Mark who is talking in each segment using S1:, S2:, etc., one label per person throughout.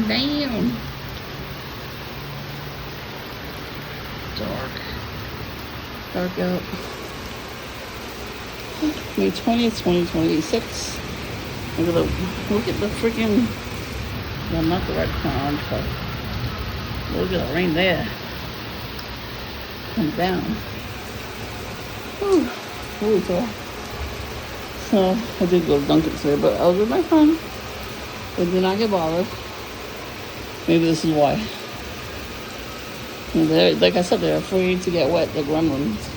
S1: Damn. Dark. Dark out. May 20th, 2026. Look at the freaking, well, not the red cloud, but look at the rain there. Come down. Whew. Holy cow. So, I did go to Dunkin' today, but I was with my friend. I did not get bothered. Maybe this is why. They're, like I said, they're afraid to get wet, the gremlins.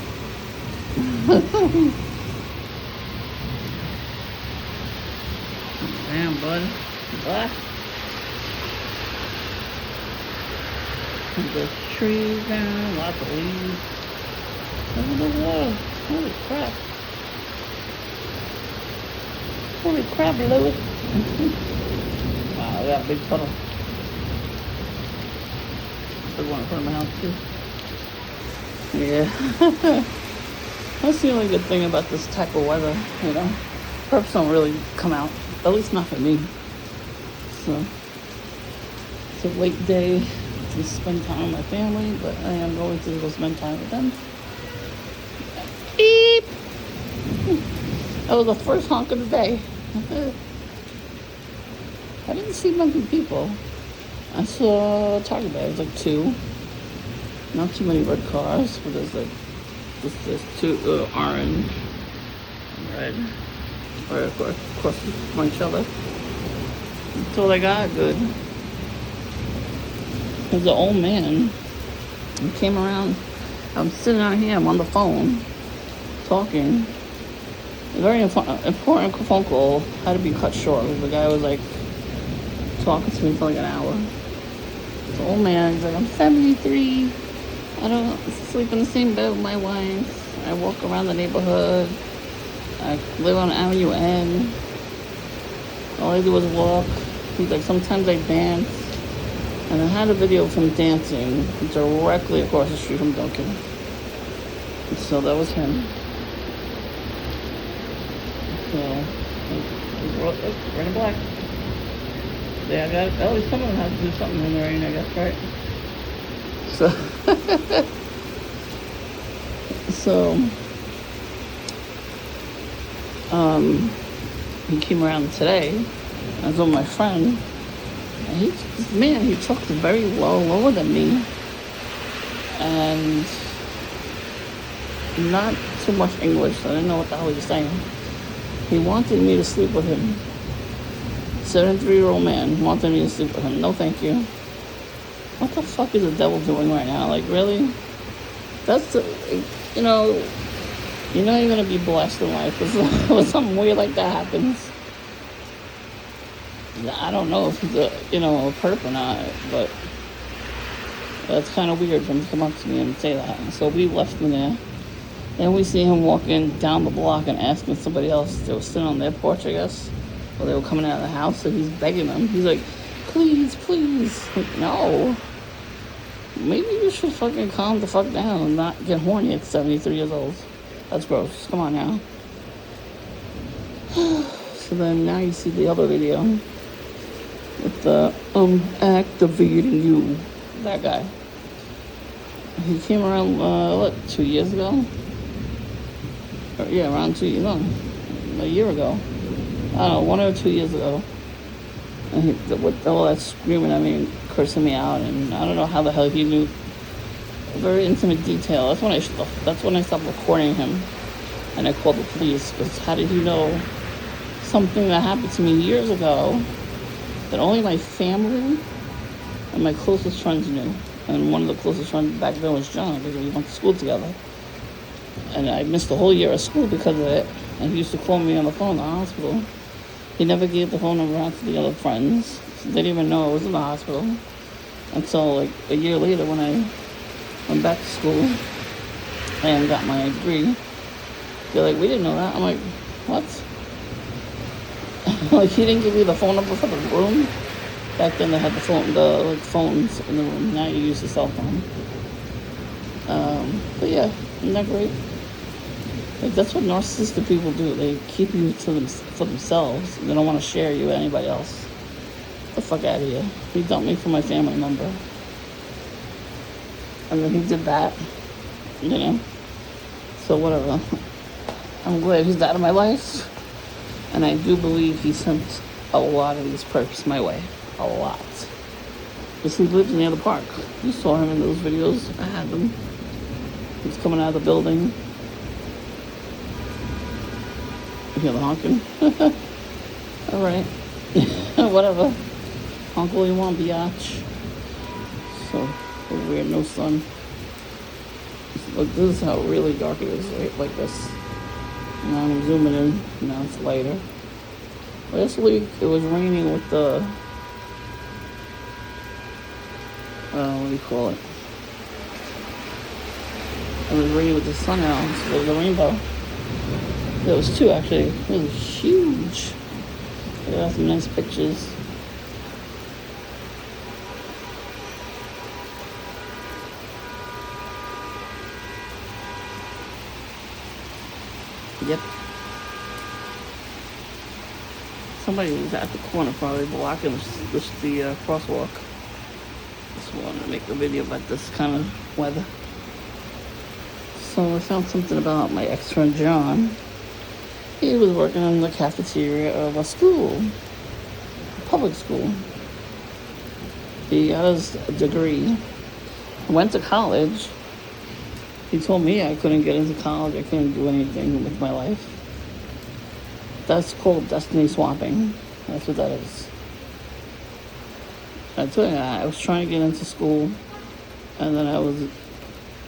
S1: Damn, bud. What? The trees down, lots of leaves. Look at the water. Holy crap. Holy crap, Louis. Wow, I got a big puddle. Big one in front of my house, too. Yeah. That's the only good thing about this type of weather, you know. Perps don't really come out. At least not for me. So, it's a late day to spend time with my family, but I am going to go spend time with them. Beep! That was the first honk of the day. I didn't see many people. I saw Target bags, like 2. Not too many red cars, but there's 2 orange and red. Right across from each other. That's all I got. Good. There's an old man. He came around. I'm sitting out here. I'm on the phone, talking. A very important phone call had to be cut short. The guy was like talking to me for like an hour. This old man. He's like, I'm 73. I don't sleep in the same bed with my wife. I walk around the neighborhood. I live on Avenue N. All I do is walk. He's like, sometimes I dance. And I had a video of him dancing directly across the street from Dunkin'. And so that was him. So, red and black. Yeah, I got it. At least someone has to do something in the rain, I guess, right? So, he came around today. I was with my friend. And he talked very lower than me. And not too much English. So I didn't know what the hell he was saying. He wanted me to sleep with him. 73-year-old man wanted me to sleep with him. No, thank you. What the fuck is the devil doing right now? Like, really? That's, you know, you're not even going to be blessed in life when something weird like that happens. I don't know if he's a perp or not, but that's kind of weird for him to come up to me and say that. So we left him there. Then we see him walking down the block and asking somebody else. They were sitting on their porch, I guess. Or they were coming out of the house, so he's begging them. He's like, please, please. Like, no. Maybe you should fucking calm the fuck down and not get horny at 73 years old. That's gross. Come on now. So then now you see the other video with the activating you. That guy. He came around, 2 years ago? Yeah, around 2 years ago. A year ago. I don't know, 1 or 2 years ago. And he, with all that screaming at me and cursing me out, and I don't know how the hell he knew very intimate detail. That's when I stopped recording him, and I called the police, because how did he know something that happened to me years ago that only my family and my closest friends knew? And one of the closest friends back then was John, because we went to school together. And I missed the whole year of school because of it. And he used to call me on the phone in the hospital. He never gave the phone number out to the other friends. They didn't even know I was in the hospital. Until like a year later when I went back to school and got my degree. They're like, we didn't know that. I'm like, what? Like, he didn't give you the phone number for the room? Back then they had the phones in the room. Now you use the cell phone. But yeah, isn't that great? Like, that's what narcissistic people do. They keep you for themselves. They don't want to share you with anybody else. the fuck out of here. He dumped me for my family member. And then he did that, you know. So whatever. I'm glad he's out of my life. And I do believe he sent a lot of these perks my way. A lot. Because he lives near the park. You saw him in those videos. I had them. He's coming out of the building. You hear the honking? Alright. Whatever. Uncle, you want biatch? So, weird, no sun. Look, this is how really dark it is, right? Like this. Now I'm zooming in. Now it's lighter. Last week, it was raining with the... what do you call it? It was raining with the sun out, so there was a rainbow. There was two, actually. It was huge. I got some nice pictures. Yep. Somebody was at the corner probably blocking the crosswalk. Just wanted to make a video about this kind of weather. So I found something about my ex-friend John. He was working in the cafeteria of a school, a public school. He got his degree, went to college. He told me I couldn't get into college, I couldn't do anything with my life. That's called destiny swapping. That's what that is. I told you, I was trying to get into school, and then I was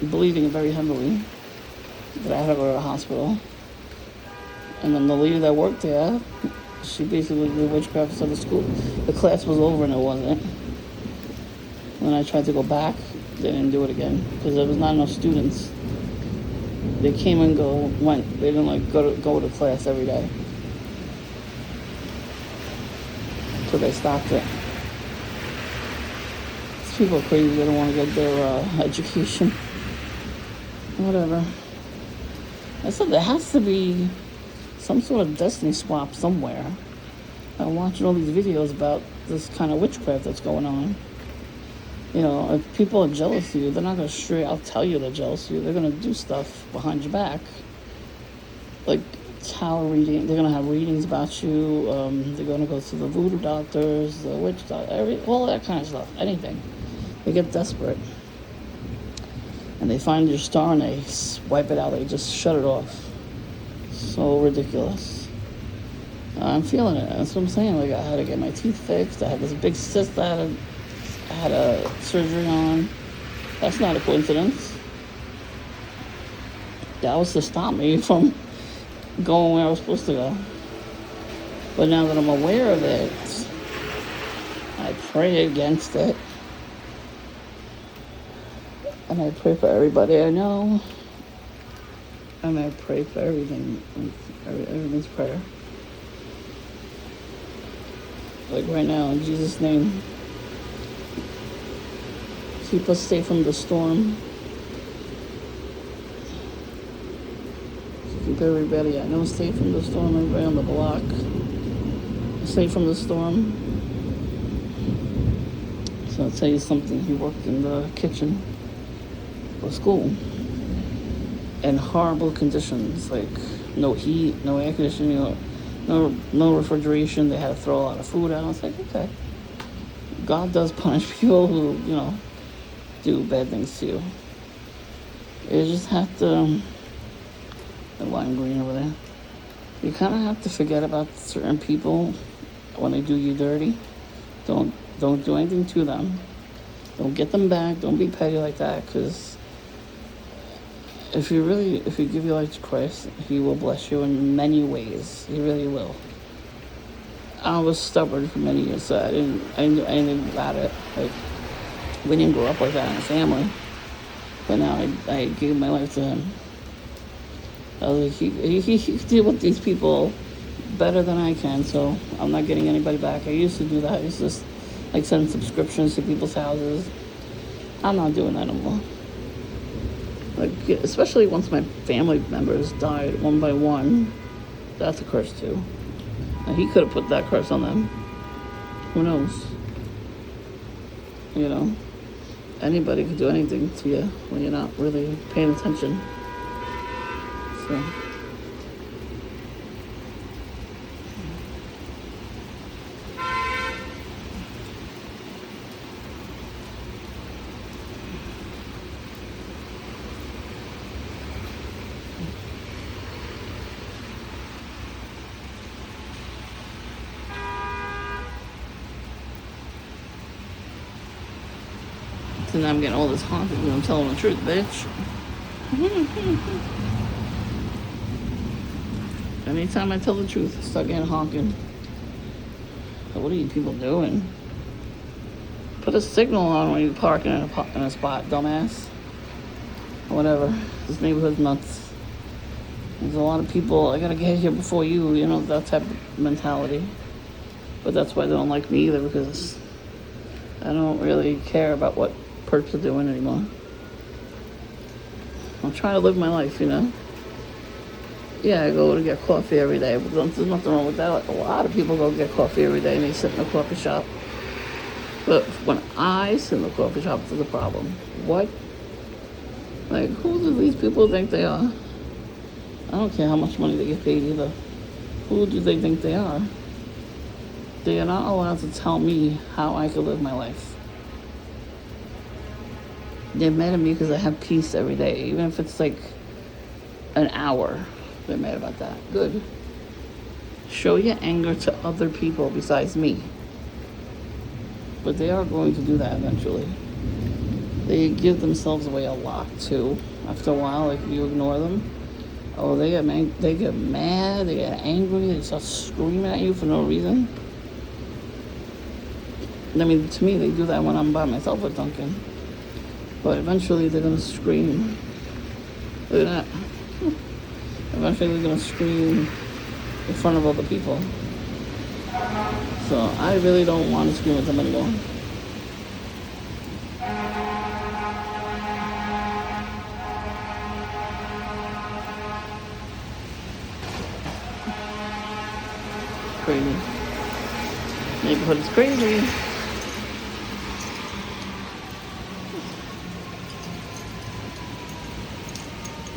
S1: bleeding very heavily. That I had to go to the hospital. And then the lady that worked there, she basically did witchcraft of the school. The class was over and it wasn't. When I tried to go back, they didn't do it again because there was not enough students. They came and went. They didn't like go to class every day. So they stopped it. These people are crazy. They don't want to get their education. Whatever. I said there has to be some sort of destiny swap somewhere. I'm watching all these videos about this kind of witchcraft that's going on. You know, if people are jealous of you, they're not going to straight out tell you they're jealous of you. They're going to do stuff behind your back. Like tarot reading. They're going to have readings about you. They're going to go to the voodoo doctors, the witch doctor, all that kind of stuff. Anything. They get desperate. And they find your star and they wipe it out. They just shut it off. So ridiculous. I'm feeling it. That's what I'm saying. Like, I had to get my teeth fixed. I had this big cyst that I had a surgery on. That's not a coincidence. That was to stop me from going where I was supposed to go. But now that I'm aware of it, I pray against it. And I pray for everybody I know. And I pray for everything. Everything's prayer. Like right now, in Jesus' name. Keep us safe from the storm. Keep everybody I know safe from the storm. Everybody on the block. Safe from the storm. So I'll tell you something. He worked in the kitchen for school. In horrible conditions, like no heat, no air conditioning, no refrigeration. They had to throw a lot of food out. I was like, okay. God does punish people who, you know, do bad things to you. You just have to, the lime green over there. You kind of have to forget about certain people when they do you dirty. Don't do anything to them. Don't get them back. Don't be petty like that, because if you give your life to Christ, He will bless you in many ways. He really will. I was stubborn for many years, so I didn't do anything about it. Like, we didn't grow up like that in the family. But now I gave my life to Him. I was like, he deal with these people better than I can, so I'm not getting anybody back. I used to do that. I used to just like send subscriptions to people's houses. I'm not doing that no more. Like, especially once my family members died one by one, that's a curse too. Now, He could have put that curse on them. Who knows? You know, anybody could do anything to you when you're not really paying attention. So. And I'm getting all this honking because I'm telling the truth, bitch. Anytime I tell the truth, I start getting honking. So what are you people doing? Put a signal on when you park in a spot, dumbass. Whatever. This neighborhood's nuts. There's a lot of people, I gotta get here before you, you know, that type of mentality. But that's why they don't like me either, because I don't really care about what perps are doing anymore. I'm trying to live my life, you know. Yeah, I go to get coffee every day, but there's nothing wrong with that. A lot of people go get coffee every day and they sit in a coffee shop. But when I sit in the coffee shop, there's a problem. What? Like, who do these people think they are? I don't care how much money they get paid either. Who do they think they are? They are not allowed to tell me how I could live my life. They're mad at me because I have peace every day, even if it's like an hour. They're mad about that. Good. Show your anger to other people besides me. But they are going to do that eventually. They give themselves away a lot too. After a while, like if you ignore them, oh, they get mad, they get angry, they start screaming at you for no reason. I mean, to me, they do that when I'm by myself at Dunkin'. But eventually they're gonna scream. Look at that. Eventually they're gonna scream in front of other people. So I really don't want to scream at them anymore. Crazy. Neighborhood is crazy.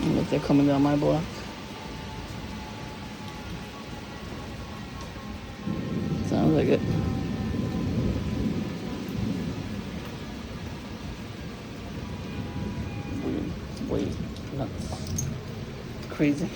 S1: Look, they're coming down my block. Sounds like it. Weird. Wait, nuts. Crazy.